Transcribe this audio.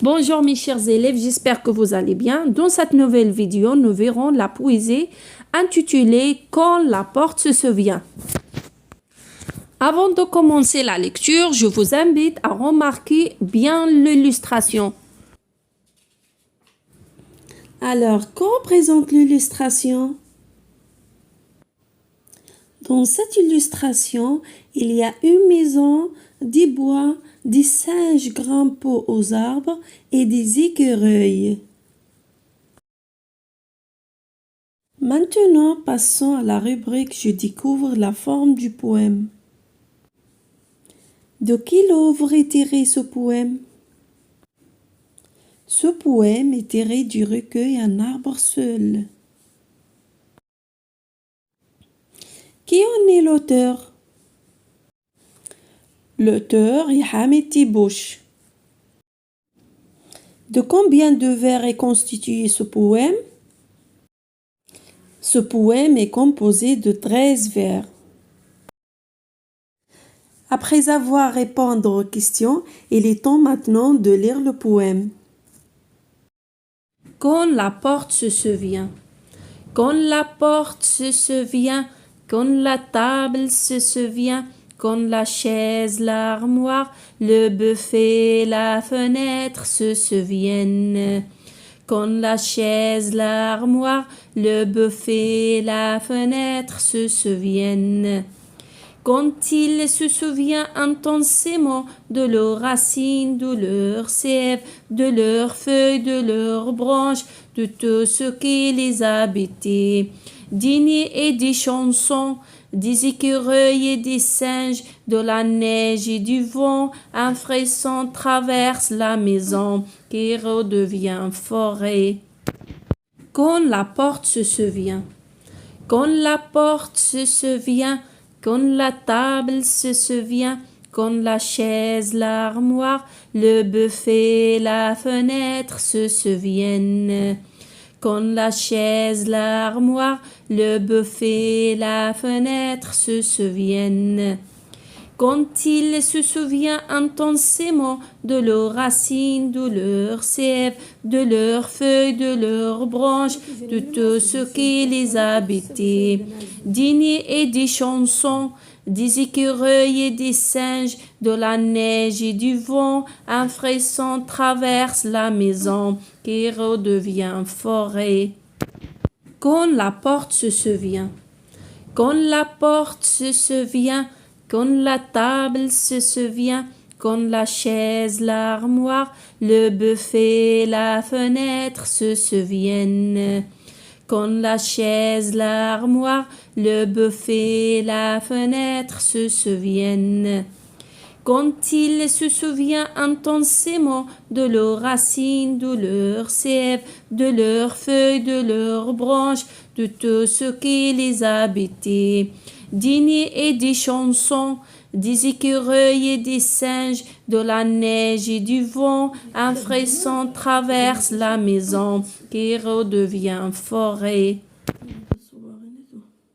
Bonjour mes chers élèves, j'espère que vous allez bien. Dans cette nouvelle vidéo, nous verrons la poésie intitulée « Quand la porte se souvient ». Avant de commencer la lecture, je vous invite à remarquer bien l'illustration. Alors, que représente l'illustration? Dans cette illustration, il y a une maison, des bois, des singes grimpant aux arbres et des écureuils. Maintenant, passons à la rubrique « Je découvre la forme du poème ». De quelle œuvre est tiré ce poème? Ce poème est tiré du recueil Un arbre seul. Qui en est l'auteur? L'auteur est Hamid Tibbouch. De combien de vers est constitué ce poème? Ce poème est composé de 13 vers. Après avoir répondu aux questions, il est temps maintenant de lire le poème. Quand la porte se souvient. Quand la porte se souvient, quand la table se souvient, quand la chaise, l'armoire, le buffet, la fenêtre se souviennent. Quand la chaise, l'armoire, le buffet, la fenêtre se souviennent. Quand il se souvient intensément de leurs racines, de leurs sèves, de leurs feuilles, de leurs branches, de tout ce qui les habitait, des nids et des chansons, des écureuils et des singes, de la neige et du vent, un frisson traverse la maison qui redevient forêt. Quand la porte se souvient. Quand la porte se souvient, quand la table se souvient, quand la chaise, l'armoire, le buffet, la fenêtre se souviennent. Quand la chaise, l'armoire, le buffet, la fenêtre se souviennent. Quand il se souvient intensément de leurs racines, de leurs sèves, de leurs feuilles, de leurs branches, de tout ce qui les habitait, des nids et des chansons, des écureuils et des singes, de la neige et du vent, un frisson traverse la maison qui redevient forêt. Quand la porte se souvient. Quand la porte se souvient, quand la table se souvient, quand la chaise, l'armoire, le buffet, la fenêtre se souviennent. Quand la chaise, l'armoire, le buffet, la fenêtre se souviennent. Quand il se souvient intensément de leurs racines, de leurs sèves, de leurs feuilles, de leurs branches, de tout ce qui les habitait, des nids et des chansons, des écureuils et des singes, de la neige et du vent, un frisson traverse la maison qui redevient forêt.